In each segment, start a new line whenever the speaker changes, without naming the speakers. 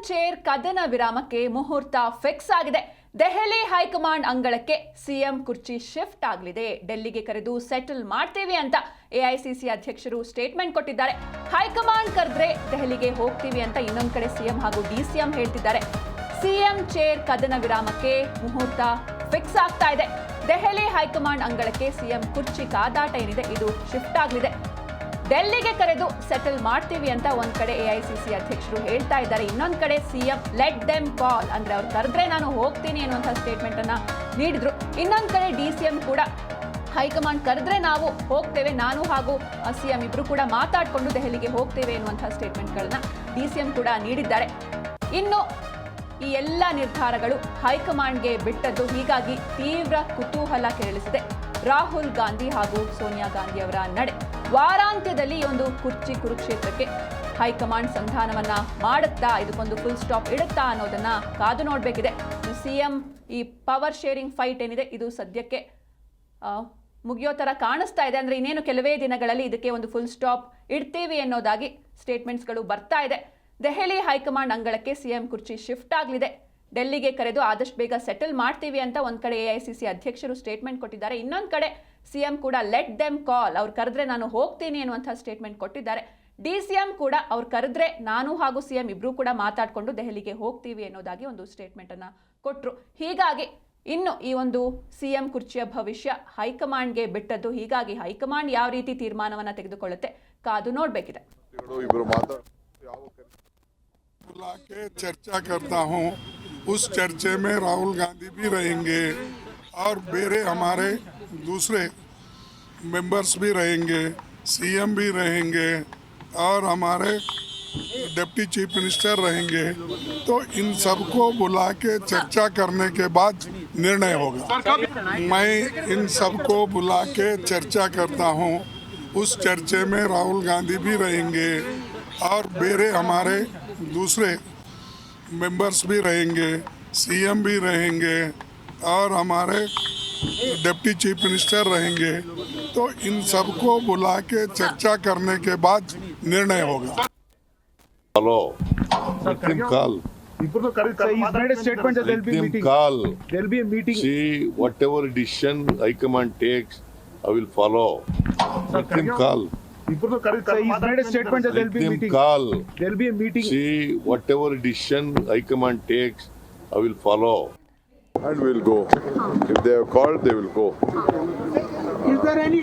Chair ಕದನ ವಿರಾಮಕ್ಕೆ ಮುಹೂರ್ತ fix ಆಗಿದೆ. ದೆಹಲಿ ಹೈಕಮಾಂಡ್ ಅಂಗಳಕ್ಕೆ ಸಿಎಂ ಕುರ್ಚಿ ಶಿಫ್ಟ್ ಆಗಲಿದೆ. ಡೆಲ್ಲಿಗೆ ಕರೆದು ಸೆಟಲ್ ಮಾಡ್ತೇವೆ ಅಂತ ಎಐಸಿಸಿ ಅಧ್ಯಕ್ಷರು ಸ್ಟೇಟ್ಮೆಂಟ್ ಕೊಟ್ಟಿದ್ದಾರೆ. ಹೈಕಮಾಂಡ್ ಕರೆದ್ರೆ ದೆಹಲಿಗೆ ಹೋಗ್ತೀವಿ ಅಂತ ಇನ್ನೊಂದು ಕಡೆ ಸಿಎಂ ಹಾಗೂ ಡಿಸಿಎಂ ಹೇಳ್ತಿದ್ದಾರೆ. ಸಿಎಂ ಚೇರ್ ಕದನ ವಿರಾಮಕ್ಕೆ ಮುಹೂರ್ತ ಫಿಕ್ಸ್ ಆಗ್ತಾ ಇದೆ. ದೆಹಲಿ ಹೈಕಮಾಂಡ್ ಅಂಗಳಕ್ಕೆ ಸಿಎಂ ಕುರ್ಚಿ ಕಾದಾಟ ಏನಿದೆ ಇದು ಶಿಫ್ಟ್ ಆಗಲಿದೆ. ಡೆಲ್ಲಿಗೆ ಕರೆದು ಸೆಟಲ್ ಮಾಡ್ತೀವಿ ಅಂತ ಒಂದ್ ಕಡೆ ಎಐಸಿಸಿ ಅಧ್ಯಕ್ಷರು ಹೇಳ್ತಾ ಇದ್ದಾರೆ. ಇನ್ನೊಂದ್ ಕಡೆ ಸಿಎಂ ಲೆಟ್ ದೆಮ್ ಕಾಲ್ ಅಂದ್ರೆ ಅವ್ರು ಕರೆದ್ರೆ ನಾನು ಹೋಗ್ತೀನಿ ಅನ್ನುವಂಥ ಸ್ಟೇಟ್ಮೆಂಟ್ ಅನ್ನ ನೀಡಿದ್ರು. ಇನ್ನೊಂದ್ ಕಡೆ ಡಿಸಿಎಂ ಕೂಡ ಹೈಕಮಾಂಡ್ ಕರೆದ್ರೆ ನಾವು ಹೋಗ್ತೇವೆ, ನಾನು ಹಾಗೂ ಸಿಎಂ ಇಬ್ರು ಕೂಡ ಮಾತಾಡ್ಕೊಂಡು ದೆಹಲಿಗೆ ಹೋಗ್ತೇವೆ ಎನ್ನುವಂತಹ ಸ್ಟೇಟ್ಮೆಂಟ್ಗಳನ್ನ ಡಿಸಿಎಂ ಕೂಡ ನೀಡಿದ್ದಾರೆ. ಇನ್ನು ಈ ಎಲ್ಲ ನಿರ್ಧಾರಗಳು ಹೈಕಮಾಂಡ್ಗೆ ಬಿಟ್ಟದ್ದು. ಹೀಗಾಗಿ ತೀವ್ರ ಕುತೂಹಲ ಕೆರಳಿಸಿದೆ ರಾಹುಲ್ ಗಾಂಧಿ ಹಾಗೂ ಸೋನಿಯಾ ಗಾಂಧಿ ಅವರ ನಡೆ. ವಾರಾಂತ್ಯದಲ್ಲಿ ಈ ಒಂದು ಕುರ್ಚಿ ಕುರುಕ್ಷೇತ್ರಕ್ಕೆ ಹೈಕಮಾಂಡ್ ಸಂಧಾನವನ್ನ ಮಾಡುತ್ತಾ, ಇದಕ್ಕೊಂದು ಫುಲ್ ಸ್ಟಾಪ್ ಇಡುತ್ತಾ ಅನ್ನೋದನ್ನ ಕಾದು ನೋಡಬೇಕಿದೆ. ಸಿಎಂ ಈ ಪವರ್ ಶೇರಿಂಗ್ ಫೈಟ್ ಏನಿದೆ ಇದು ಸದ್ಯಕ್ಕೆ ಮುಗಿಯೋ ತರ ಕಾಣಿಸ್ತಾ ಇದೆ. ಅಂದ್ರೆ ಇನ್ನೇನು ಕೆಲವೇ ದಿನಗಳಲ್ಲಿ ಇದಕ್ಕೆ ಒಂದು ಫುಲ್ ಸ್ಟಾಪ್ ಇಡ್ತೀವಿ ಅನ್ನೋದಾಗಿ ಸ್ಟೇಟ್ಮೆಂಟ್ಸ್ಗಳು ಬರ್ತಾ ಇದೆ. ದೆಹಲಿ ಹೈಕಮಾಂಡ್ ಅಂಗಳಕ್ಕೆ ಸಿಎಂ ಕುರ್ಚಿ ಶಿಫ್ಟ್ ಆಗಲಿದೆ. ಡೆಲ್ಲಿಗೆ ಕರೆದು ಆದಷ್ಟು ಬೇಗ ಸೆಟಲ್ ಮಾಡ್ತೀವಿ ಅಂತ ಒಂದ್ ಕಡೆ ಎಐಸಿಸಿ ಅಧ್ಯಕ್ಷರು ಸ್ಟೇಟ್ಮೆಂಟ್ ಕೊಟ್ಟಿದ್ದಾರೆ. ಇನ್ನೊಂದ್ ಕಡೆ ಸಿಎಂ ಕೂಡ ಲೆಟ್ ದೆಮ್ ಕಾಲ್, ಅವ್ರು ಕರೆದ್ರೆ ನಾನು ಹೋಗ್ತೀನಿ ಅನ್ನುವಂಥ ಸ್ಟೇಟ್ಮೆಂಟ್ ಕೊಟ್ಟಿದ್ದಾರೆ. ಡಿಸಿಎಂ ಕೂಡ ಅವ್ರು ಕರೆದ್ರೆ ನಾನು ಹಾಗೂ ಸಿಎಂ ಇಬ್ರು ಕೂಡ ಮಾತಾಡ್ಕೊಂಡು ದೆಹಲಿಗೆ ಹೋಗ್ತೀವಿ ಅನ್ನೋದಾಗಿ ಒಂದು ಸ್ಟೇಟ್ಮೆಂಟ್ ಅನ್ನ ಕೊಟ್ರು. ಹೀಗಾಗಿ ಇನ್ನು ಈ ಒಂದು ಸಿಎಂ ಕುರ್ಚಿಯ ಭವಿಷ್ಯ ಹೈಕಮಾಂಡ್ಗೆ ಬಿಟ್ಟದ್ದು. ಹೀಗಾಗಿ ಹೈಕಮಾಂಡ್ ಯಾವ ರೀತಿ ತೀರ್ಮಾನವನ್ನ ತೆಗೆದುಕೊಳ್ಳುತ್ತೆ ಕಾದು ನೋಡ್ಬೇಕಿದೆ.
बुला के चर्चा करता हूँ, उस चर्चे में राहुल गांधी भी रहेंगे और मेरे हमारे दूसरे मेंबर्स भी रहेंगे, सीएम भी रहेंगे और हमारे डिप्टी चीफ मिनिस्टर रहेंगे. तो इन सबको बुला के चर्चा करने के बाद निर्णय होगा. मैं इन सबको बुला के चर्चा करता हूँ, उस चर्चे में राहुल गांधी भी रहेंगे और मेरे हमारे दूसरे मेंबर्स भी रहेंगे, सीएम भी रहेंगे और हमारे डिप्टी चीफ मिनिस्टर रहेंगे. तो इन सबको बुला के चर्चा करने के बाद निर्णय होगा.
Hello. Let him call.
He's made a statement that there'll be a
Let him
meeting.
call.
There'll be a meeting.
See, whatever decision High Command takes, I will follow. Let him call.
He's made a statement that there'll
Let
be a
him
meeting.
call.
There'll be a meeting.
See, whatever decision High Command takes, I will follow.
And we'll go. If they have called, they will go.
Is there any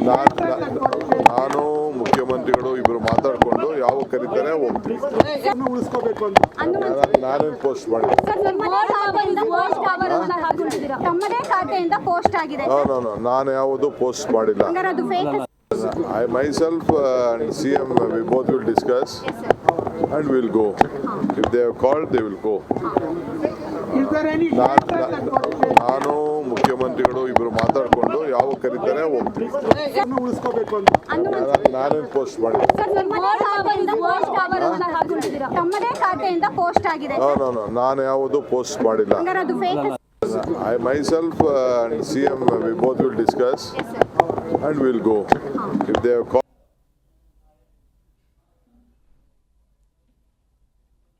ನಾನು ಮುಖ್ಯಮಂತ್ರಿಗಳು ಇಬ್ರು ಮಾತಾಡ್ಕೊಂಡು ಯಾವ ಕರೀತಾರೆ ಹೋಗ್ತೀವಿ. ನಾನೇನು post ಮಾಡಿಲ್ಲ.
ತಮ್ಮದೇ ಖಾತೆಯಿಂದ ಪೋಸ್ಟ್ ಆಗಿದೆ.
ನಾನು ಯಾವುದು ಪೋಸ್ಟ್ ಮಾಡಿಲ್ಲ. I myself and CM we both will discuss and we'll go. If they have called, they will go.
Is there any
ನಾನು ಮುಖ್ಯಮಂತ್ರಿಗಳು ಇಬ್ರು ಮಾತಾಡ್ಕೊಂಡು ಯಾವ ಕರೀತಾರೆ ಹೋಗ್ತೀವಿ. ನಾನೇನು ಪೋಸ್ಟ್ ಮಾಡಿಲ್ಲ.
ತಮ್ಮದೇ ಖಾತೆಯಿಂದ ಪೋಸ್ಟ್ ಆಗಿದೆ.
ನಾನು ಯಾವುದು ಪೋಸ್ಟ್ ಮಾಡಿಲ್ಲ. I myself and CM we both will discuss and we'll go. If they have called